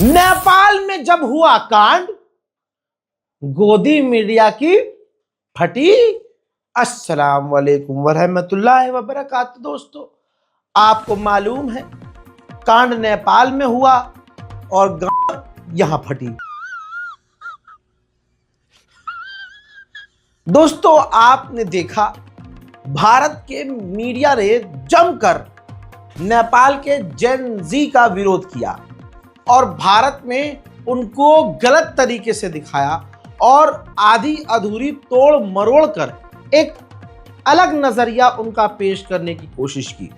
नेपाल में जब हुआ कांड, गोदी मीडिया की फटी। अस्सलाम वालेकुम वरहमतुल्लाहि वबरकातुहू। दोस्तों, आपको मालूम है कांड नेपाल में हुआ और गांड यहां फटी। दोस्तों, आपने देखा भारत के मीडिया ने जमकर नेपाल के जेन जी का विरोध किया और भारत में उनको गलत तरीके से दिखाया और आधी अधूरी तोड़ मरोड़ कर एक अलग नजरिया उनका पेश करने की कोशिश की।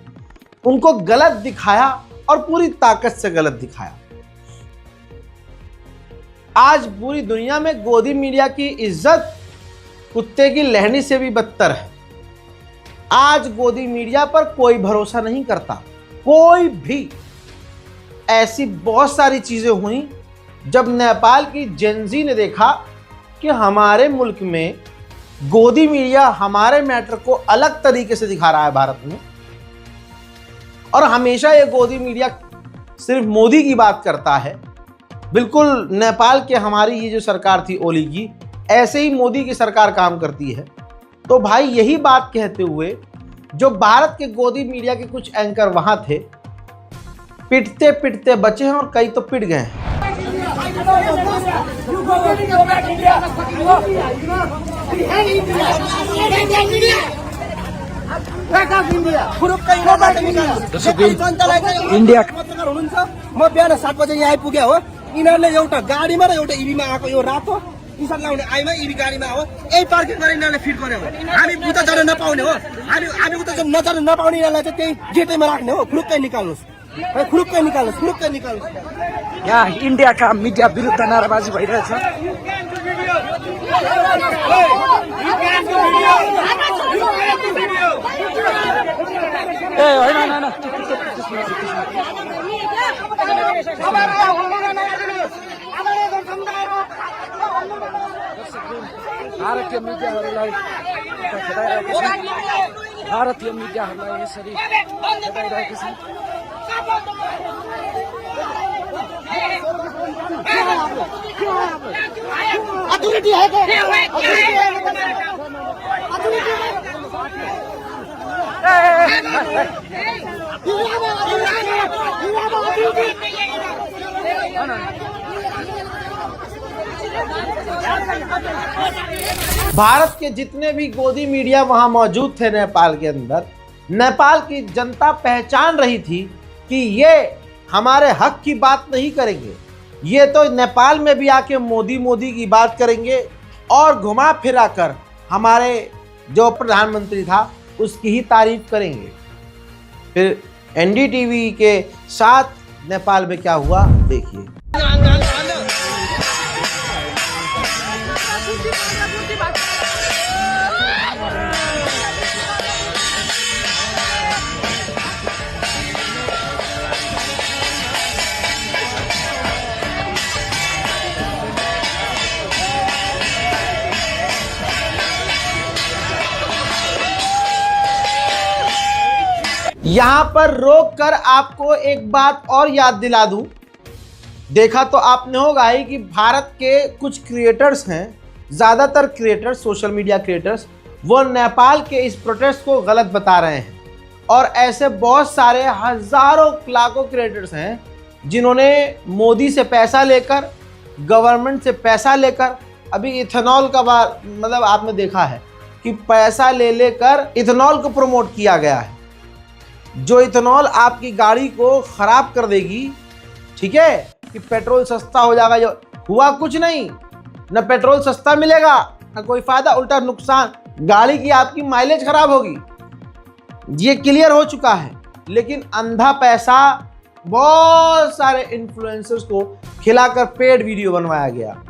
उनको गलत दिखाया और पूरी ताकत से गलत दिखाया। आज पूरी दुनिया में गोदी मीडिया की इज्जत कुत्ते की लहनी से भी बदतर है। आज गोदी मीडिया पर कोई भरोसा नहीं करता। कोई भी ऐसी बहुत सारी चीजें हुई जब नेपाल की जेनजी ने देखा कि हमारे मुल्क में गोदी मीडिया हमारे मैटर को अलग तरीके से दिखा रहा है भारत में, और हमेशा ये गोदी मीडिया सिर्फ मोदी की बात करता है। बिल्कुल नेपाल के हमारी ये जो सरकार थी ओली की, ऐसे ही मोदी की सरकार काम करती है। तो भाई, यही बात कहते हुए जो भारत के गोदी मीडिया के कुछ एंकर वहां थे, पिटते पिटते बचे हैं और कई तो पिट गए हैं। इंडिया म बिहान 7 बजे यहाँ आइपुगे हो। यिनीहरूले एउटा गाडीमा र एउटा इभीमा आएको, यो रातो टी सर्ट लाउने आइमा इभी गाडीमा हो। यही पार्किङ गरेर यिनीहरूले फिट गर्यो हो। हामी उता जान नपाउने हो। हामी उता नजान नपाउने यिनीहरूलाई चाहिँ त्यही गेटैमा राख्ने हो। खुरुक्कै निकाल्नुहोस्, खुरुक्कै निकाल्नुहोस्, खुरुक्कै निकाल्नुहोस्। यहाँ इन्डियाका मिडिया विरुद्ध नाराबाजी भइरहेछ। भारतीय मिडियाहरूलाई यसरी खेदाइरहेका छन्। अथॉरिटी है भारत के जितने भी गोदी मीडिया वहां मौजूद थे नेपाल के अंदर, नेपाल की जनता पहचान रही थी कि ये हमारे हक की बात नहीं करेंगे, ये तो नेपाल में भी आके मोदी मोदी की बात करेंगे और घुमा फिरा कर हमारे जो प्रधानमंत्री था उसकी ही तारीफ करेंगे। फिर एनडीटीवी के साथ नेपाल में क्या हुआ देखिए। यहां पर रोक कर आपको एक बात और याद दिला दूं। देखा तो आपने होगा ही कि भारत के कुछ क्रिएटर्स हैं, ज़्यादातर क्रिएटर्स, सोशल मीडिया क्रिएटर्स, वो नेपाल के इस प्रोटेस्ट को गलत बता रहे हैं। और ऐसे बहुत सारे हज़ारों लाखों क्रिएटर्स हैं जिन्होंने मोदी से पैसा लेकर, गवर्नमेंट से पैसा लेकर, अभी इथेनॉल का मतलब आपने देखा है कि पैसा ले लेकर इथेनॉल को प्रमोट किया गया है, जो इथेनॉल आपकी गाड़ी को ख़राब कर देगी। ठीक है कि पेट्रोल सस्ता हो जाएगा, जो हुआ कुछ नहीं। न पेट्रोल सस्ता मिलेगा, न कोई फ़ायदा, उल्टा नुकसान। गाड़ी की आपकी माइलेज ख़राब होगी, ये क्लियर हो चुका है। लेकिन अंधा पैसा बहुत सारे इन्फ्लुएंसर्स को खिलाकर पेड वीडियो बनवाया गया।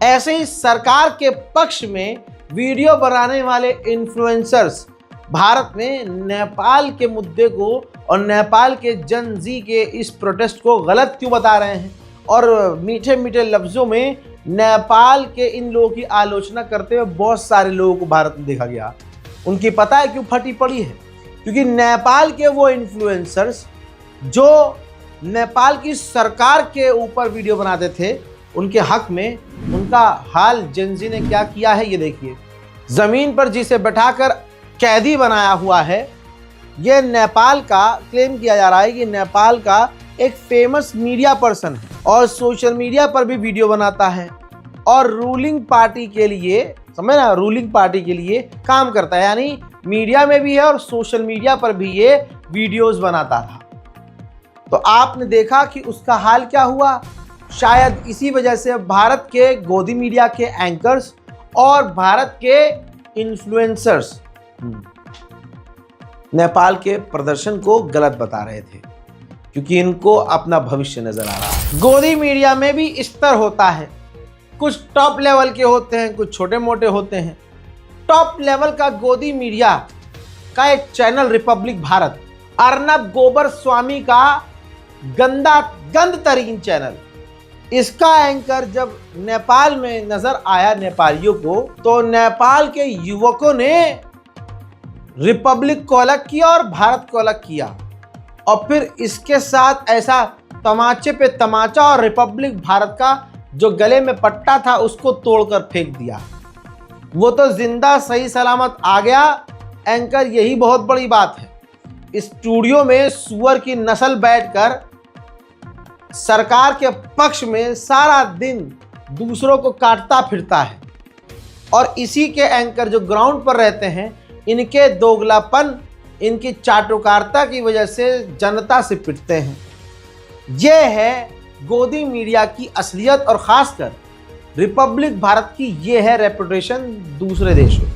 ऐसे ही सरकार के पक्ष में वीडियो बनाने वाले इन्फ्लुएंसर्स भारत में नेपाल के मुद्दे को और नेपाल के जन जी के इस प्रोटेस्ट को गलत क्यों बता रहे हैं और मीठे मीठे लफ्ज़ों में नेपाल के इन लोगों की आलोचना करते हुए बहुत सारे लोगों को भारत में देखा गया। उनकी पता है क्यों फटी पड़ी है? क्योंकि नेपाल के वो इन्फ्लुएंसर्स जो नेपाल की सरकार के ऊपर वीडियो बनाते थे उनके हक में, उनका हाल जेनजी ने क्या किया है ये देखिए। जमीन पर जिसे बैठाकर कैदी बनाया हुआ है, ये नेपाल का, क्लेम किया जा रहा है कि नेपाल का एक फेमस मीडिया पर्सन है और सोशल मीडिया पर भी वीडियो बनाता है और रूलिंग पार्टी के लिए, समझ ना, रूलिंग पार्टी के लिए काम करता है, यानी मीडिया में भी है और सोशल मीडिया पर भी ये वीडियोस बनाता था। तो आपने देखा कि उसका हाल क्या हुआ। शायद इसी वजह से भारत के गोदी मीडिया के एंकर्स और भारत के इन्फ्लुएंसर्स नेपाल के प्रदर्शन को गलत बता रहे थे, क्योंकि इनको अपना भविष्य नजर आ रहा है। गोदी मीडिया में भी स्तर होता है, कुछ टॉप लेवल के होते हैं, कुछ छोटे मोटे होते हैं। टॉप लेवल का गोदी मीडिया का एक चैनल रिपब्लिक भारत, अर्नब गोबर स्वामी का गंद तरीन चैनल, इसका एंकर जब नेपाल में नजर आया नेपालियों को, तो नेपाल के युवकों ने रिपब्लिक को अलग किया और भारत को अलग किया और फिर इसके साथ ऐसा तमाचे पे तमाचा और रिपब्लिक भारत का जो गले में पट्टा था उसको तोड़कर फेंक दिया। वो तो जिंदा सही सलामत आ गया एंकर, यही बहुत बड़ी बात है। स्टूडियो में सुअर की नस्ल बैठकर सरकार के पक्ष में सारा दिन दूसरों को काटता फिरता है और इसी के एंकर जो ग्राउंड पर रहते हैं, इनके दोगलापन, इनकी चाटुकारिता की वजह से जनता से पिटते हैं। यह है गोदी मीडिया की असलियत और खासकर रिपब्लिक भारत की यह है रेपुटेशन दूसरे देशों।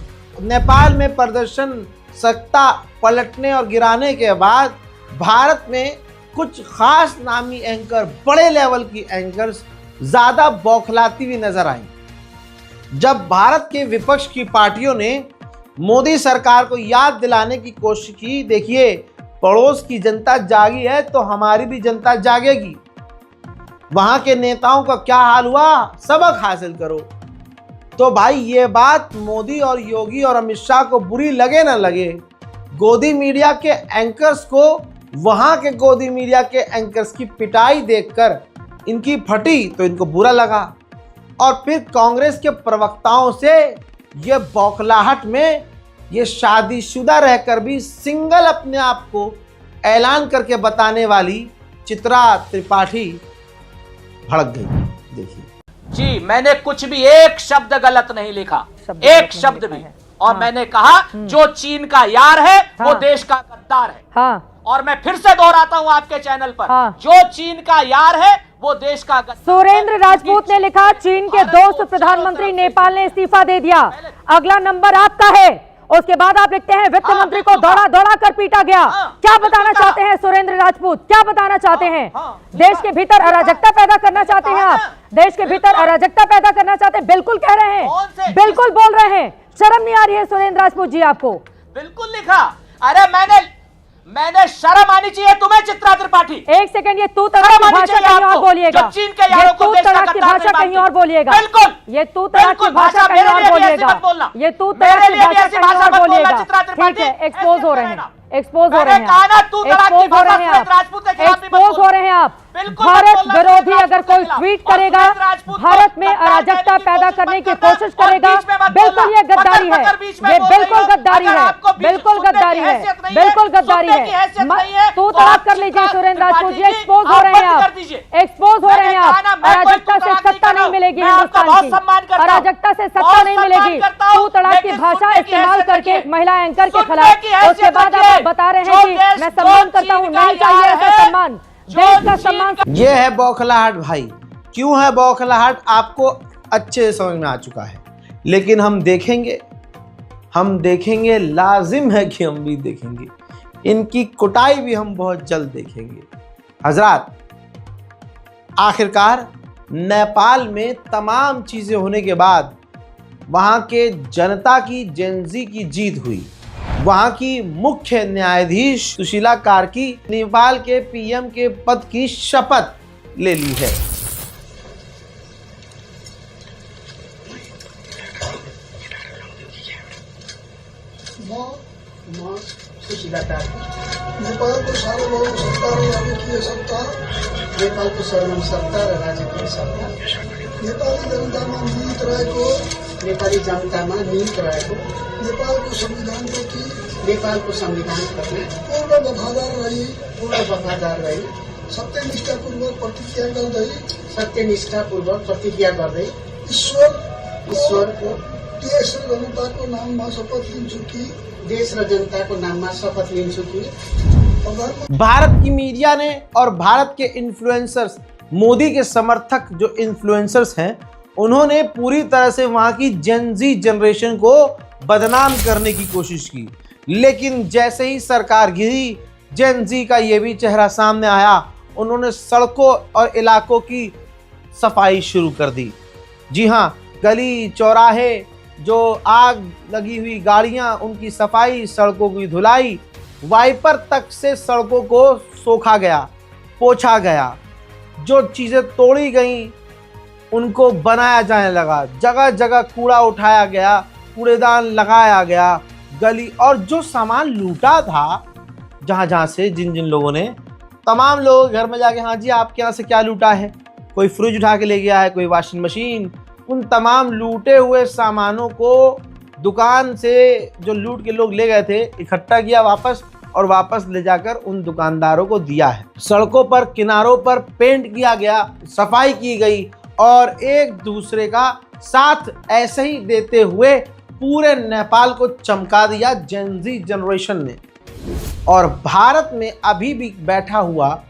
नेपाल में प्रदर्शन सत्ता पलटने और गिराने के बाद भारत में कुछ खास नामी एंकर, बड़े लेवल की एंकर्स ज़्यादा बौखलाती हुई नजर आई। जब भारत के विपक्ष की पार्टियों ने मोदी सरकार को याद दिलाने की कोशिश की, देखिए पड़ोस की जनता जागी है तो हमारी भी जनता जागेगी। वहां के नेताओं का क्या हाल हुआ, सबक हासिल करो। तो भाई ये बात मोदी और योगी और अमित शाह को बुरी लगे ना लगे, गोदी मीडिया के एंकर्स को, वहां के गोदी मीडिया के एंकर्स की पिटाई देखकर इनकी फटी तो इनको बुरा लगा और फिर कांग्रेस के प्रवक्ताओं से ये बौखलाहट में ये शादीशुदा रहकर भी सिंगल अपने आप को ऐलान करके बताने वाली चित्रा त्रिपाठी भड़क गई। देखिए जी, मैंने कुछ भी एक शब्द गलत नहीं लिखा, एक शब्द भी। और मैंने कहा जो चीन का यार है वो देश का गद्दार है। हाँ। और मैं फिर से दोहराता हूं आपके चैनल पर, जो चीन का यार है वो देश का गद्दार। सुरेंद्र राजपूत ने लिखा, चीन के दोस्त प्रधानमंत्री नेपाल ने इस्तीफा दे दिया, अगला नंबर आपका है। उसके बाद आप लिखते हैं वित्त मंत्री को दौड़ा दौड़ा कर पीटा गया। क्या बताना चाहते हैं सुरेंद्र राजपूत, क्या बताना चाहते हैं? देश के भीतर अराजकता पैदा करना चाहते हैं आप? देश के भीतर अराजकता पैदा करना चाहते हैं? बिल्कुल कह रहे हैं, बिल्कुल बोल रहे हैं। शर्म नहीं आ रही है सुरेंद्र राजपूत जी आपको? बिल्कुल लिखा। अरे मैंने शर्म आनी चाहिए तुम्हें चित्रा त्रिपाठी। एक सेकंड, ये तू तड़ाक की भाषा कहीं और बोलिएगा, चीन के यारों को ये तू तड़ाक की भाषा कहीं और बोलिएगा। बिल्कुल, ये तू तड़ाक की भाषा कहीं और बोलिएगा, ये तू तड़ाक की भाषा कहीं और बोलिएगा। ठीक है, एक्सपोज हो रहे हैं, एक्सपोज हो रहे हैं आप, एक्सपोज हो रहे हैं आप, एक्सपोज हो रहे हैं आप। भारत विरोधी अगर कोई ट्वीट करेगा, भारत में अराजकता पैदा करने की कोशिश करेगा, बिल्कुल ये गद्दारी है, ये बिल्कुल गद्दारी है, बिल्कुल गद्दारी है, बिल्कुल गद्दारी है। तू तड़ाक कर लीजिए सुरेंद्र राजपूत जी, एक्सपोज हो रहे हैं आप, एक्सपोज हो रहे हैं आप। अराजकता से सत्ता नहीं मिलेगी हिंदुस्तान की, अराजकता से सत्ता नहीं मिलेगी। तू तड़ाक की भाषा इस्तेमाल करके महिला एंकर के खिलाफ, उसके बाद आप बता रहे हैं कि मैं सम्मान करता हूँ, नहीं चाहिए ऐसा सम्मान, देश का सम्मान। ये है बौखलाहट भाई। क्यों है बौखलाहट आपको अच्छे से समझ में आ चुका है, लेकिन हम देखेंगे, लाजिम है कि हम भी देखेंगे, इनकी कुटाई भी हम बहुत जल्द देखेंगे। हजरात, आखिरकार नेपाल में तमाम चीजें होने के बाद वहां के जनता की, जेनजी की जीत हुई। वहां की मुख्य न्यायाधीश सुशीला कार्की नेपाल के पीएम के पद की शपथ ले ली है। सुशीला कार्की नेपाल को सार्वभौम सत्ता र राजकीय सत्ता, नेपालको सार्वभौम सत्ता र राजकीय सत्ता, नेपाली जनतामा निहित रहेको, नेपाली जनतामा निहित रहेको, नेपालको संविधानप्रति पूर्ण वफादार रही सत्यनिष्ठापूर्वक प्रतिज्ञा गर्दै ईश्वरको देश र जनताको नाममा शपथ लिन्छु कि भारत की मीडिया ने और भारत के इन्फ्लुएंसर्स, मोदी के समर्थक जो इन्फ्लुएंसर्स हैं, उन्होंने पूरी तरह से वहां की जेन जी जनरेशन को बदनाम करने की कोशिश की। लेकिन जैसे ही सरकार गिरी, जेन जी का ये भी चेहरा सामने आया, उन्होंने सड़कों और इलाकों की सफाई शुरू कर दी। जी हाँ, गली चौराहे, जो आग लगी हुई गाड़ियां, उनकी सफाई, सड़कों की धुलाई, वाइपर तक से सड़कों को सोखा गया, पोछा गया। जो चीज़ें तोड़ी गईं उनको बनाया जाने लगा, जगह जगह कूड़ा उठाया गया, कूड़ेदान लगाया गया, गली और जो सामान लूटा था जहाँ जहाँ से जिन जिन लोगों ने, तमाम लोग घर में जाके, हाँ जी आपके यहाँ से क्या लूटा है, कोई फ्रिज उठा के ले गया है, कोई वॉशिंग मशीन, उन तमाम लूटे हुए सामानों को दुकान से जो लूट के लोग ले गए थे इकट्ठा किया वापस, और वापस ले जाकर उन दुकानदारों को दिया है। सड़कों पर, किनारों पर पेंट किया गया, सफाई की गई और एक दूसरे का साथ ऐसे ही देते हुए पूरे नेपाल को चमका दिया जेन जी जनरेशन ने। और भारत में अभी भी बैठा हुआ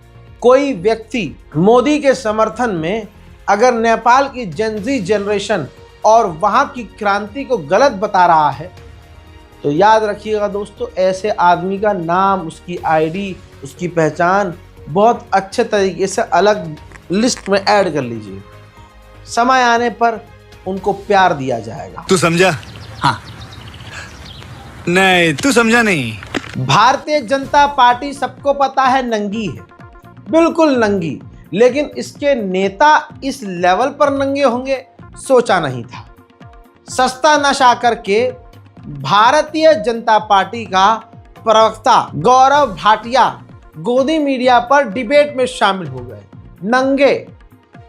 कोई व्यक्ति मोदी के समर्थन में अगर नेपाल की जेन जी जनरेशन और वहाँ की क्रांति को गलत बता रहा है, तो याद रखिएगा दोस्तों, ऐसे आदमी का नाम, उसकी आईडी, उसकी पहचान बहुत अच्छे तरीके से अलग लिस्ट में ऐड कर लीजिए। समय आने पर उनको प्यार दिया जाएगा। तू समझा? हाँ। नहीं, तू समझा नहीं। भारतीय जनता पार्टी सबको पता है नंगी है, बिल्कुल नंगी, लेकिन इसके नेता इस लेवल पर नंगे होंगे सोचा नहीं था। सस्ता नशा करके भारतीय जनता पार्टी का प्रवक्ता गौरव भाटिया गोदी मीडिया पर डिबेट में शामिल हो गए। नंगे,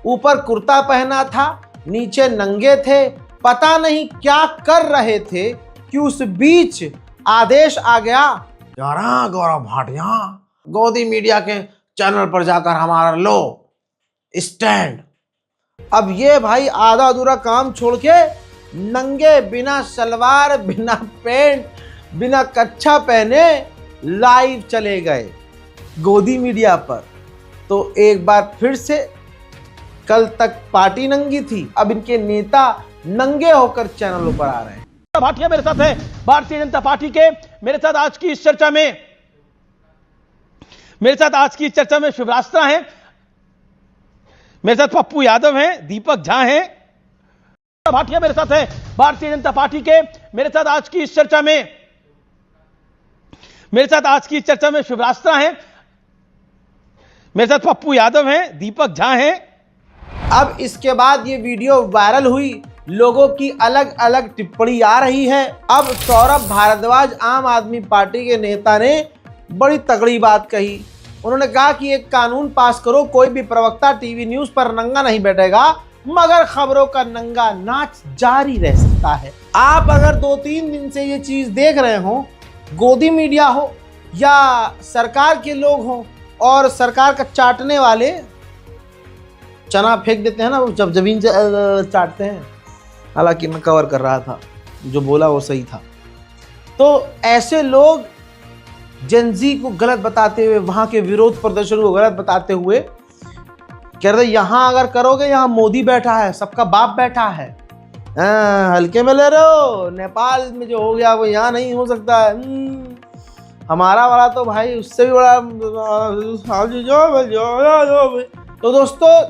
ऊपर कुर्ता पहना था, नीचे नंगे थे, पता नहीं क्या कर रहे थे कि उस बीच आदेश आ गया, यार गौरव भाटिया गोदी मीडिया के चैनल पर जाकर हमारा लो स्टैंड। अब ये भाई आधा अधूरा काम छोड़ के नंगे, बिना सलवार, बिना पैंट, बिना कच्छा पहने लाइव चले गए गोदी मीडिया पर। तो एक बार फिर से, कल तक पार्टी नंगी थी, अब इनके नेता नंगे होकर चैनलों पर आ रहे हैं। भाटिया मेरे साथ है भारतीय जनता पार्टी के। मेरे साथ आज की इस चर्चा में शिवरास्त्रा हैं, मेरे साथ पप्पू यादव हैं, दीपक झा हैं। भाटिया मेरे साथ है भारतीय जनता पार्टी के। मेरे साथ आज की इस चर्चा में शिवरास्त्रा हैं, मेरे साथ पप्पू यादव हैं, दीपक झा हैं। अब इसके बाद ये वीडियो वायरल हुई, लोगों की अलग अलग टिप्पणी आ रही है। अब सौरभ भारद्वाज, आम आदमी पार्टी के नेता, ने बड़ी तगड़ी बात कही। उन्होंने कहा कि एक कानून पास करो, कोई भी प्रवक्ता टीवी न्यूज पर नंगा नहीं बैठेगा, मगर खबरों का नंगा नाच जारी रह सकता है। आप अगर 2-3 दिन से ये चीज देख रहे हो, गोदी मीडिया हो या सरकार के लोग हो, और सरकार का चाटने वाले चना फेंक देते हैं ना, वो जब जमीन से चाटते हैं, हालांकि मैं कवर कर रहा था, जो बोला वो सही था। तो ऐसे लोग जेन जी को गलत बताते हुए, वहाँ के विरोध प्रदर्शन को गलत बताते हुए कह रहे यहाँ अगर करोगे, यहाँ मोदी बैठा है, सबका बाप बैठा है, हल्के में ले रहे हो, नेपाल में जो हो गया वो यहाँ नहीं हो सकता है, हमारा वाला तो भाई उससे भी बड़ा। तो दोस्तों,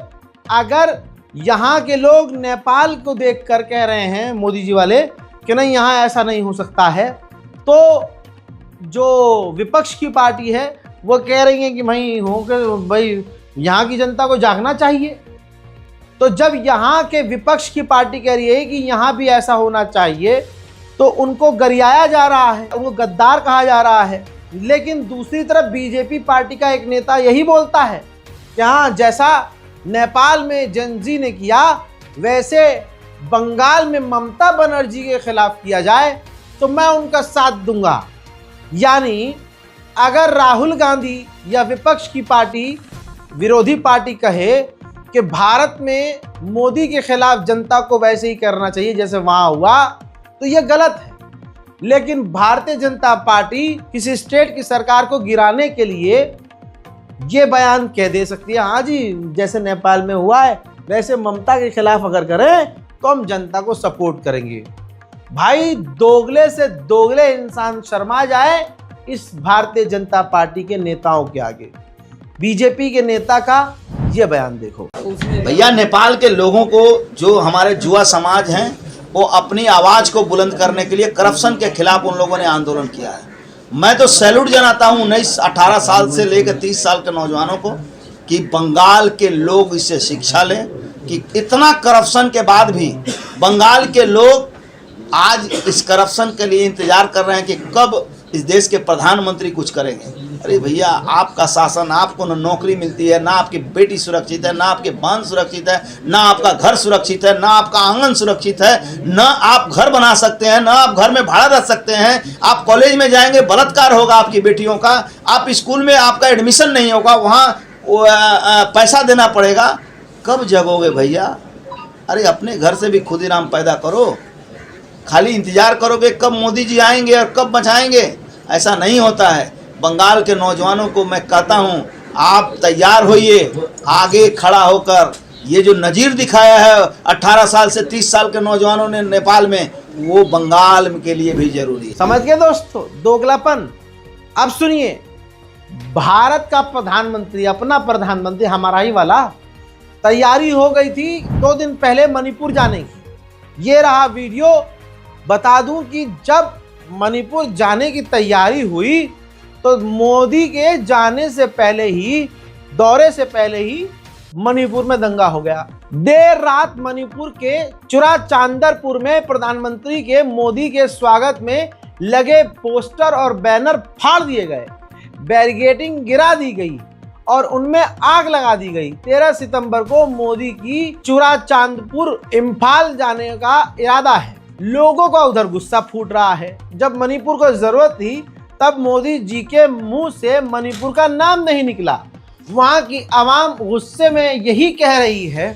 अगर यहाँ के लोग नेपाल को देखकर कह रहे हैं मोदी जी वाले कि नहीं यहाँ ऐसा नहीं हो सकता है, तो जो विपक्ष की पार्टी है वो कह रही है कि भाई यहाँ की जनता को जागना चाहिए। तो जब यहाँ के विपक्ष की पार्टी कह रही है कि यहाँ भी ऐसा होना चाहिए, तो उनको गरियाया जा रहा है, उनको गद्दार कहा जा रहा है। लेकिन दूसरी तरफ बीजेपी पार्टी का एक नेता यही बोलता है कि हाँ, जैसा नेपाल में जनजी ने किया वैसे बंगाल में ममता बनर्जी के खिलाफ किया जाए तो मैं उनका साथ दूंगा। यानी अगर राहुल गांधी या विपक्ष की पार्टी, विरोधी पार्टी कहे कि भारत में मोदी के खिलाफ जनता को वैसे ही करना चाहिए जैसे वहां हुआ, तो यह गलत है। लेकिन भारतीय जनता पार्टी किसी स्टेट की सरकार को गिराने के लिए ये बयान कह दे सकती है, हाँ जी जैसे नेपाल में हुआ है वैसे ममता के खिलाफ अगर करें तो हम जनता को सपोर्ट करेंगे। भाई दोगले से दोगले इंसान शर्मा जाए इस भारतीय जनता पार्टी के नेताओं के आगे। बीजेपी के नेता का ये बयान देखो। भैया, नेपाल के लोगों को, जो हमारे जुआ समाज हैं, वो अपनी आवाज को बुलंद करने के लिए करप्शन के खिलाफ उन लोगों ने आंदोलन किया है। मैं तो सैल्यूट जनाता हूँ 18 साल से लेकर 30 साल के नौजवानों को कि बंगाल के लोग इससे शिक्षा लें कि इतना करप्शन के बाद भी बंगाल के लोग आज इस करप्शन के लिए इंतजार कर रहे हैं कि कब इस देश के प्रधानमंत्री कुछ करेंगे। अरे भैया, आपका शासन, आपको न नौकरी मिलती है, ना आपकी बेटी सुरक्षित है, ना आपके बहन सुरक्षित है, ना आपका घर सुरक्षित है, ना आपका आंगन सुरक्षित है, ना आप घर बना सकते हैं, ना आप घर में भाड़ा रख सकते हैं। आप कॉलेज में जाएंगे बलात्कार होगा आपकी बेटियों का, आप स्कूल में आपका एडमिशन नहीं होगा, वहाँ पैसा देना पड़ेगा। कब जगोगे भैया? अरे अपने घर से भी खुदीराम पैदा करो। खाली इंतजार करोगे कब मोदी जी आएंगे और कब बचाएंगे, ऐसा नहीं होता है। बंगाल के नौजवानों को मैं कहता हूं, आप तैयार होइए आगे खड़ा होकर। ये जो नज़ीर दिखाया है 18 साल से 30 साल के नौजवानों ने नेपाल में, वो बंगाल के लिए भी जरूरी है। समझ गए दोस्तों दोगलापन। अब सुनिए, भारत का प्रधानमंत्री, अपना प्रधानमंत्री हमारा ही वाला, तैयारी हो गई थी 2 दिन पहले मणिपुर जाने की। ये रहा वीडियो। बता दूं कि जब मणिपुर जाने की तैयारी हुई तो मोदी के जाने से पहले ही, दौरे से पहले ही मणिपुर में दंगा हो गया। देर रात मणिपुर के चुराचांदपुर में प्रधानमंत्री के मोदी के स्वागत में लगे पोस्टर और बैनर फाड़ दिए गए, बैरिकेडिंग गिरा दी गई और उनमें आग लगा दी गई। 13 सितंबर को मोदी की चुराचांदपुर इम्फाल जाने का इरादा है। लोगों का उधर गुस्सा फूट रहा है। जब मणिपुर को जरूरत थी तब मोदी जी के मुंह से मणिपुर का नाम नहीं निकला। वहां की आवाम गुस्से में यही कह रही है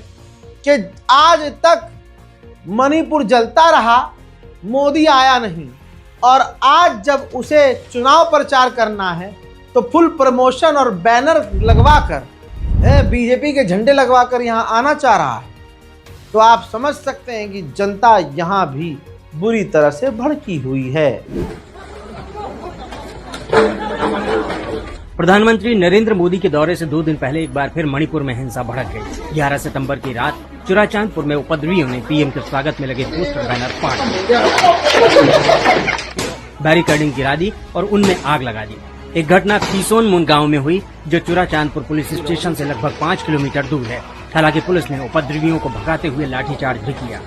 कि आज तक मणिपुर जलता रहा, मोदी आया नहीं, और आज जब उसे चुनाव प्रचार करना है तो फुल प्रमोशन और बैनर लगवाकर, बीजेपी के झंडे लगवाकर यहाँ आना चाह रहा है। तो आप समझ सकते हैं कि जनता यहाँ भी बुरी तरह से भड़की हुई है। प्रधानमंत्री नरेंद्र मोदी के दौरे से 2 दिन पहले एक बार फिर मणिपुर में हिंसा भड़क गई। 11 सितंबर की रात चुराचांदपुर में उपद्रवियों ने पीएम के स्वागत में लगे पोस्टर बैनर फाड़ दिए, बैरिकेडिंग गिरा दी और उनमें आग लगा दी। एक घटना खीसोनमुन गांव में हुई जो चुराचांदपुर पुलिस स्टेशन से लगभग 5 किलोमीटर दूर है। हालांकि पुलिस ने उपद्रवियों को भगाते हुए लाठीचार्ज भी किया।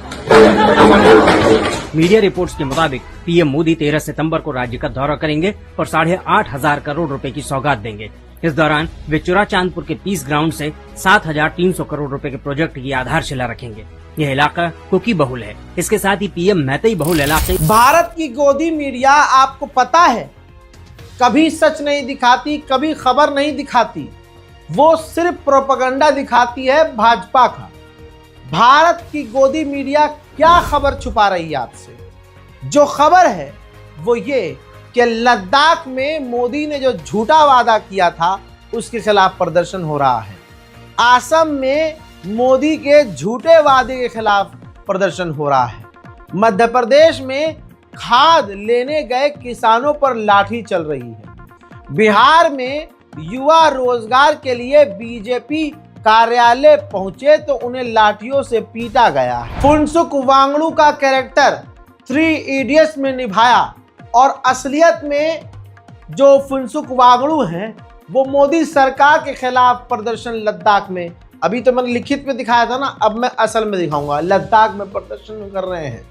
मीडिया रिपोर्ट्स के मुताबिक पीएम मोदी 13 सितंबर को राज्य का दौरा करेंगे और 8.5 करोड़ रुपए की सौगात देंगे। इस दौरान वे चुराचांदपुर के 30 ग्राउंड से 7,300 करोड़ रुपए के प्रोजेक्ट की आधारशिला रखेंगे। यह इलाका कुकी बहुल है। इसके साथ ही पीएम मैतेई बहुल इलाके। भारत की गोदी मीडिया, आपको पता है, कभी सच नहीं दिखाती, कभी खबर नहीं दिखाती, वो सिर्फ प्रोपेगेंडा दिखाती है भाजपा का। भारत की गोदी मीडिया क्या खबर छुपा रही है आपसे? जो खबर है वो ये कि लद्दाख में मोदी ने जो झूठा वादा किया था उसके खिलाफ प्रदर्शन हो रहा है। असम में मोदी के झूठे वादे के खिलाफ प्रदर्शन हो रहा है। मध्य प्रदेश में खाद लेने गए किसानों पर लाठी चल रही है। बिहार में युवा रोजगार के लिए बीजेपी कार्यालय पहुंचे तो उन्हें लाठियों से पीटा गया। फुनसुक वांगडू का कैरेक्टर 3 इडियट्स में निभाया और असलियत में जो फुनसुक वांगडू हैं वो मोदी सरकार के खिलाफ प्रदर्शन लद्दाख में, अभी तो मैंने लिखित में दिखाया था ना, अब मैं असल में दिखाऊंगा। लद्दाख में प्रदर्शन कर रहे हैं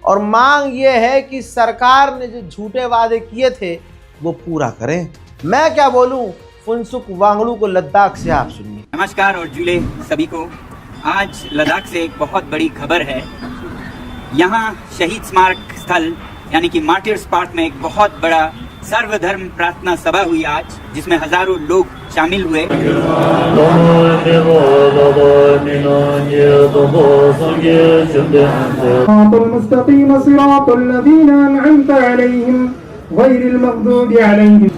और मांग ये है कि सरकार ने जो झूठे वादे किए थे वो पूरा करें। मैं क्या बोलूं, फुनसुक वांगडू को लद्दाख से आप सुनिए। नमस्कार और जुले सभी को। आज लद्दाख से एक बहुत बड़ी खबर है। यहाँ शहीद स्मारक स्थल यानी कि मार्टिर्स पार्क में एक बहुत बड़ा सर्वधर्म प्रार्थना सभा हुई आज, जिसमें हजारों लोग शामिल हुए।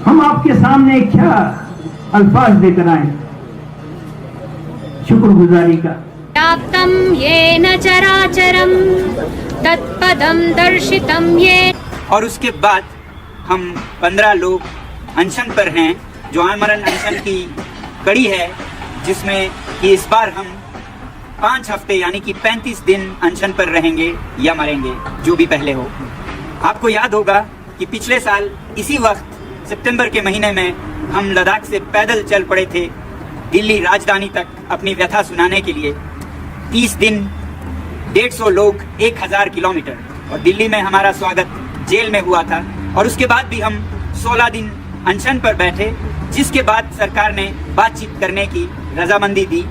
हम आपके सामने क्या अल्फाज देकर आए शुक्रगुजारी का। व्याप्तं येन चराचरं तत्पदं दर्शितं ये। और उसके बाद हम 15 लोग अनशन पर हैं, जो आमरण अनशन की कड़ी है, जिसमें कि इस बार हम 5 हफ्ते यानी कि 35 दिन अनशन पर रहेंगे या मरेंगे, जो भी पहले हो। आपको याद होगा कि पिछले साल इसी वक्त सितंबर के महीने में हम लद्दाख से पैदल चल पड़े थे दिल्ली राजधानी तक अपनी व्यथा सुनाने के लिए। 30 दिन 150 लोग 1000 किलोमीटर, और दिल्ली में हमारा स्वागत जेल में हुआ था। और उसके बाद भी हम 16 दिन अनशन पर बैठे, जिसके बाद सरकार ने बातचीत करने की रजामंदी दी,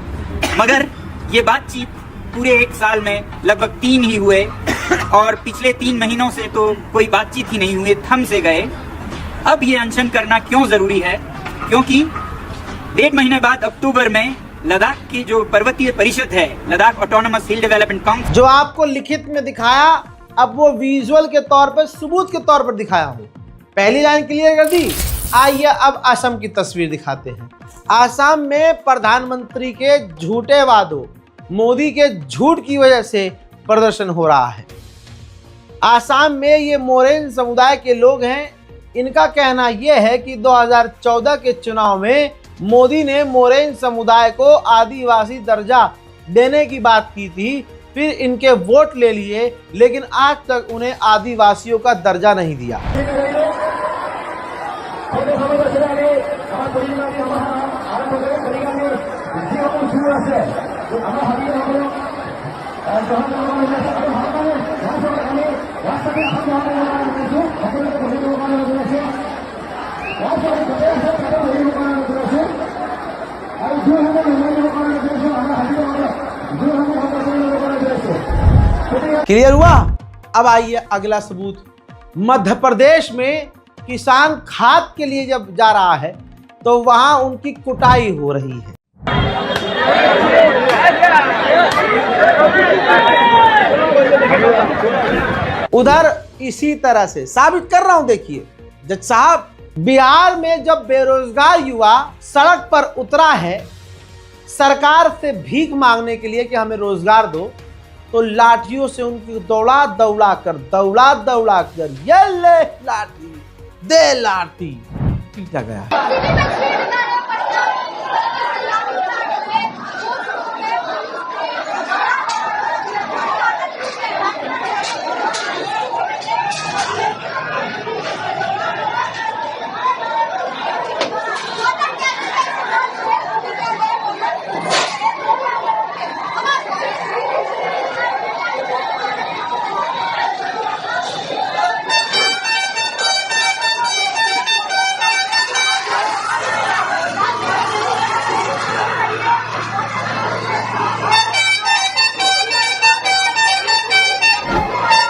मगर ये बातचीत पूरे 1 साल में लगभग 3 ही हुए, और पिछले 3 महीनों से तो कोई बातचीत ही नहीं हुई, थम से गए। अब ये अनशन करना क्यों जरूरी है? क्योंकि 1.5 महीने बाद अक्टूबर में लद्दाख की जो पर्वतीय परिषद है, लद्दाख ऑटोनोमस हिल डेवलपमेंट काउंसिल, जो आपको लिखित में दिखाया, अब वो विजुअल के तौर पर, सबूत के तौर पर दिखाया हूँ। पहली लाइन क्लियर कर दी। आइए अब असम की तस्वीर दिखाते हैं। असम में प्रधानमंत्री के झूठे वादों, मोदी के झूठ की वजह से प्रदर्शन हो रहा है। आसाम में ये मोरेन समुदाय के लोग हैं। इनका कहना यह है कि 2014 के चुनाव में मोदी ने मोरेन समुदाय को आदिवासी दर्जा देने की बात की थी, फिर इनके वोट ले लिए, लेकिन आज तक उन्हें आदिवासियों का दर्जा नहीं दिया। क्लियर हुआ? अब आइए अगला सबूत। मध्य प्रदेश में किसान खाद के लिए जब जा रहा है तो वहां उनकी कुटाई हो रही है। उधर इसी तरह से साबित कर रहा हूं। देखिए जज साहब, बिहार में जब बेरोजगार युवा सड़क पर उतरा है सरकार से भीख मांगने के लिए कि हमें रोजगार दो, तो लाठियों से उनकी दौड़ा दौड़ा कर ये ले लाठी दे लाठी पीटा गया।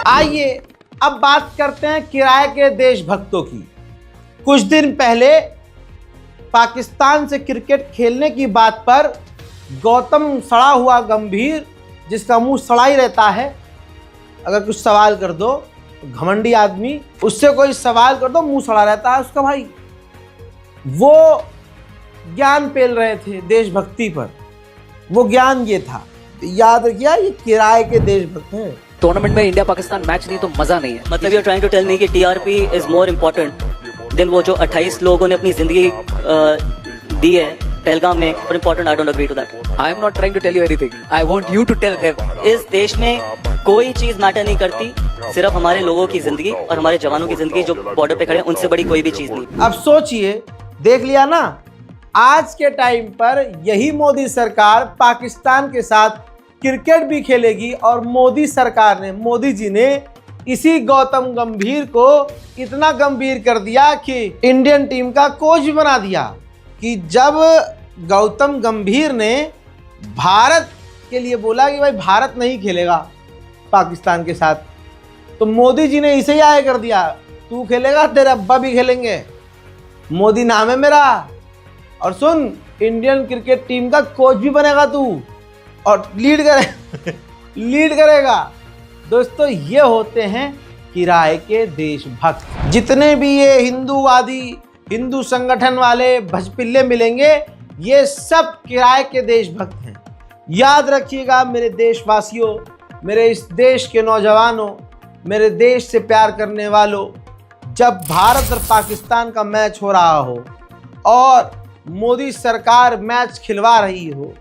आइए अब बात करते हैं किराए के देशभक्तों की। कुछ दिन पहले पाकिस्तान से क्रिकेट खेलने की बात पर गौतम सड़ा हुआ गंभीर, जिसका मुंह सड़ा ही रहता है, अगर कुछ सवाल कर दो घमंडी आदमी, उससे कोई सवाल कर दो मुंह सड़ा रहता है उसका। भाई वो ज्ञान पेल रहे थे देशभक्ति पर, वो ज्ञान ये था। याद रखिए ये किराए के देशभक्त हैं। टूर्नामेंट में इंडिया पाकिस्तान मैच नहीं तो मजा नहीं है। मतलब you are trying to tell me कि TRP is more important than वो जो 28 लोगों ने अपनी जिंदगी दी है पहलगाम में, और important. I don't agree to that. I am not trying to tell you anything, I want you to tell them. इस देश में कोई चीज मैटर नहीं करती, सिर्फ हमारे लोगों की जिंदगी और हमारे जवानों की जिंदगी जो बॉर्डर पे खड़े हैं, उनसे बड़ी कोई भी चीज नहीं। अब सोचिए, देख लिया ना, आज के टाइम पर यही मोदी सरकार पाकिस्तान के साथ क्रिकेट भी खेलेगी, और मोदी सरकार ने, मोदी जी ने इसी गौतम गंभीर को इतना गंभीर कर दिया कि इंडियन टीम का कोच भी बना दिया। कि जब गौतम गंभीर ने भारत के लिए बोला कि भाई भारत नहीं खेलेगा पाकिस्तान के साथ, तो मोदी जी ने इसे ही आए कर दिया, तू खेलेगा तेरे अब्बा भी खेलेंगे, मोदी नाम है मेरा, और सुन इंडियन क्रिकेट टीम का कोच भी बनेगा तू और लीड करेगा। दोस्तों ये होते हैं किराए के देशभक्त। जितने भी ये हिंदूवादी हिंदू संगठन वाले भजपिल्ले मिलेंगे, ये सब किराए के देशभक्त हैं। याद रखिएगा मेरे देशवासियों, मेरे इस देश के नौजवानों, मेरे देश से प्यार करने वालों, जब भारत और पाकिस्तान का मैच हो रहा हो और मोदी सरकार मैच खिलवा रही हो,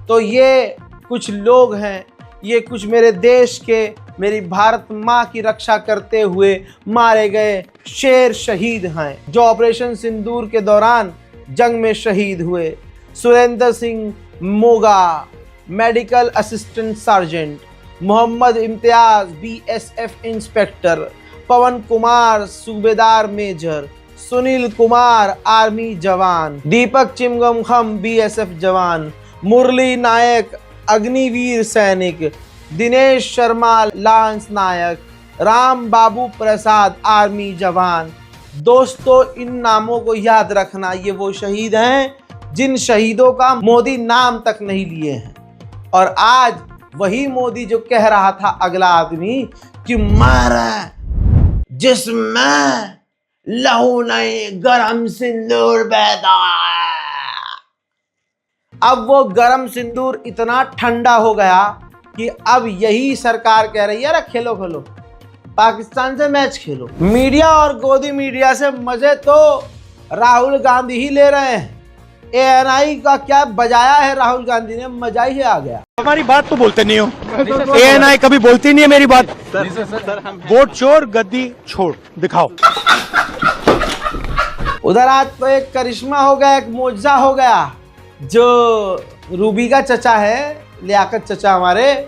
तो ये कुछ लोग हैं, ये कुछ मेरे देश के, मेरी भारत माँ की रक्षा करते हुए मारे गए शेर शहीद हैं, जो ऑपरेशन सिंदूर के दौरान जंग में शहीद हुए। Surendra Singh Moga medical assistant sergeant, Mohammad Imtiyaz BSF inspector, Pawan Kumar subedar major, Sunil Kumar army जवान, दीपक चिमगमखम BSF जवान, मुरली नायक अग्निवीर सैनिक, दिनेश शर्मा लांस नायक, राम बाबू प्रसाद आर्मी जवान। दोस्तों इन नामों को याद रखना, ये वो शहीद हैं जिन शहीदों का मोदी नाम तक नहीं लिए हैं। और आज वही मोदी जो कह रहा था अगला आदमी कि मारा जिसमें लहू नहीं गरम सिंदूर बहता है। अब वो गरम सिंदूर इतना ठंडा हो गया कि अब यही सरकार कह रही है अरे खेलो खेलो पाकिस्तान से मैच खेलो। मीडिया और गोदी मीडिया से मजे तो राहुल गांधी ही ले रहे हैं। ANI का क्या बजाया है राहुल गांधी ने, मजा ही आ गया। हमारी बात तो बोलते नहीं हो, ANI कभी बोलती नहीं है मेरी बात। वोट चोर गद्दी छोड़ दिखाओ। उधर आज तो एक करिश्मा हो गया, एक मोजा हो गया। जो रूबी का चचा है, लियाकत चचा हमारे,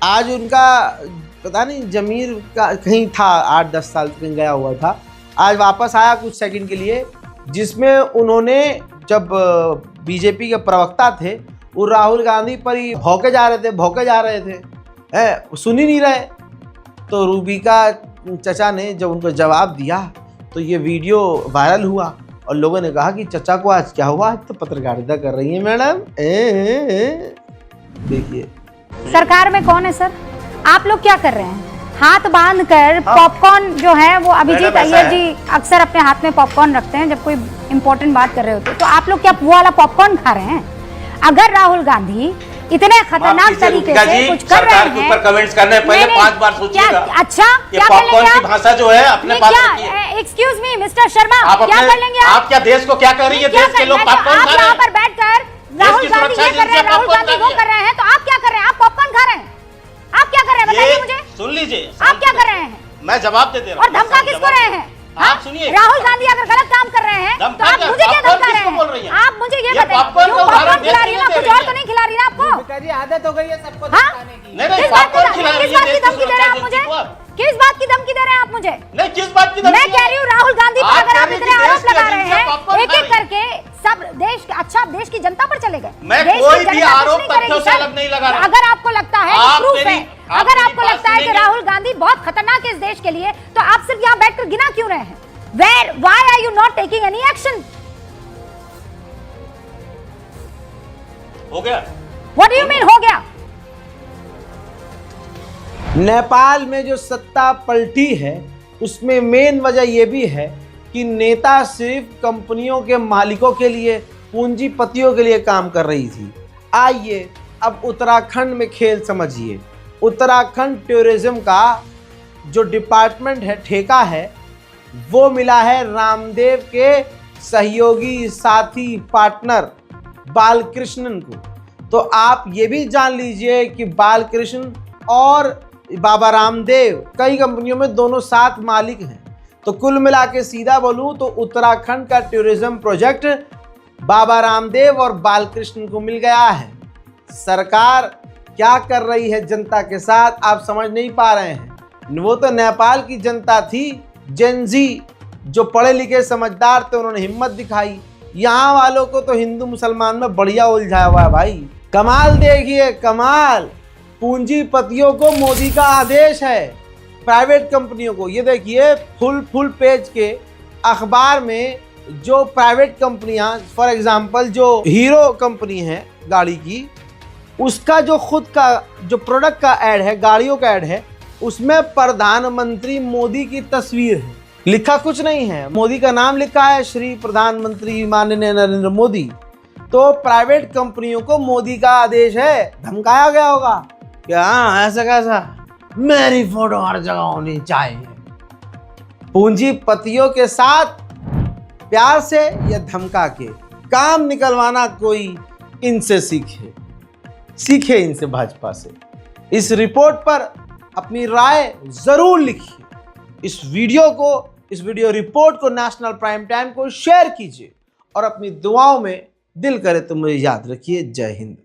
आज उनका पता नहीं जमीर का कहीं था, 8-10 साल कहीं गया हुआ था, आज वापस आया कुछ सेकंड के लिए, जिसमें उन्होंने जब बीजेपी के प्रवक्ता थे वो राहुल गांधी पर ही भौंके जा रहे थे, सुन ही नहीं रहे। तो रूबी का चचा ने जब उनको जवाब दिया तो ये वीडियो वायरल हुआ और लोगों ने कहा कि चचा को आज क्या हुआ, आज तो पत्रकारिता कर रही है मैडम। देखिए सरकार में कौन है सर, आप लोग क्या कर रहे हैं? हाथ बांध कर पॉपकॉर्न जो है वो अभिजीत अय्यर जी अक्सर अपने हाथ में पॉपकॉर्न रखते हैं जब कोई इंपॉर्टेंट बात कर रहे होते, तो आप लोग क्या वो वाला पॉपकॉर्न खा रहे हैं? अगर राहुल गांधी इतने खतरनाक तरीके से कुछ कर रहे हैं, ऊपर कमेंट्स करने पहले 5 बार सोचिएगा। अच्छा क्या कर लेंगे आप? भाषा जो है अपने पास रखिए। एक्सक्यूज मी मिस्टर शर्मा, क्या कर लेंगे आप? क्या देश को क्या कर रही है? देश के लोग पॉपकॉर्न खा रहे हैं। आप यहाँ पर बैठकर राहुल गांधी ये कर रहे हैं, राहुल गांधी वो कर रहे हैं, तो आप क्या कर रहे हैं? आप पॉपकॉर्न खा रहे हैं, आप क्या कर रहे हैं बताइए मुझे। सुन लीजिए आप क्या कर रहे हैं, मैं जवाब दे दे रहा हूं। और धमका किसको रहे हैं? आप सुनिए, राहुल गांधी अगर गलत काम कर रहे हैं तो आप मुझे क्या धमका रहे हैं? आप मुझे ये बताइए, पॉपकॉर्न खिला रही है ना, कुछ और तो नहीं खिला रही ना आपको? आदत हो गई है सबको धमकाने की। किस बात की धमकी दे रहे हैं आप मुझे? किस बात की धमकी दे रहे हैं आप मुझे? नहीं किस बात की धमकी? मैं कह रही हूँ राहुल गांधी पर अगर आप इतने आरोप लगा रहे हैं, एक एक करके सब देश, अच्छा देश की जनता पर चले गए। मैं कोई भी आरोप तथ्यों से अलग नहीं लगा रहा। अगर आपको लगता है, प्रूफ है, अगर आपको लगता है कि राहुल गांधी बहुत खतरनाक है इस देश के लिए, तो आप सिर्फ यहाँ बैठकर गिना क्यों रहे हैं? Why are you not taking any action? हो गया? What do you mean हो गया? नेपाल में जो सत्ता पलटी है उसमें मेन वजह यह भी है कि नेता सिर्फ कंपनियों के मालिकों के लिए, पूंजीपतियों के लिए काम कर रही थी। आइए अब उत्तराखंड में खेल समझिए। उत्तराखंड टूरिज्म का जो डिपार्टमेंट है, ठेका है, वो मिला है रामदेव के सहयोगी साथी पार्टनर बालकृष्णन को। तो आप ये भी जान लीजिए कि बालकृष्ण और बाबा रामदेव कई कंपनियों में दोनों साथ मालिक हैं। तो कुल मिला के सीधा बोलूं तो उत्तराखंड का टूरिज्म प्रोजेक्ट बाबा रामदेव और बालकृष्ण को मिल गया है। सरकार क्या कर रही है जनता के साथ आप समझ नहीं पा रहे हैं, वो तो नेपाल की जनता थी, जेनजी, जो पढ़े लिखे समझदार थे, उन्होंने हिम्मत दिखाई। यहाँ वालों को तो हिंदू मुसलमान में बढ़िया उलझाया हुआ है भाई। कमाल देखिए, कमाल। पूंजीपतियों को मोदी का आदेश है, प्राइवेट कंपनियों को। ये देखिए फुल पेज के अखबार में जो प्राइवेट कंपनियां, फॉर एग्जांपल जो हीरो कंपनी है गाड़ी की, उसका जो खुद का जो प्रोडक्ट का ऐड है, गाड़ियों का ऐड है, उसमें प्रधानमंत्री मोदी की तस्वीर है। लिखा कुछ नहीं है, मोदी का नाम लिखा है, श्री प्रधानमंत्री माननीय नरेंद्र मोदी। तो प्राइवेट कंपनियों को मोदी का आदेश है, धमकाया गया होगा क्या? ऐसा कैसा, मेरी फोटो हर जगह होनी चाहिए। पूंजीपतियों के साथ प्यार से या धमका के काम निकलवाना कोई इनसे सीखे इनसे, भाजपा से। इस रिपोर्ट पर अपनी राय जरूर लिखिए। इस वीडियो रिपोर्ट को नेशनल प्राइम टाइम को शेयर कीजिए और अपनी दुआओं में दिल करे तो मुझे याद रखिए। जय हिंद।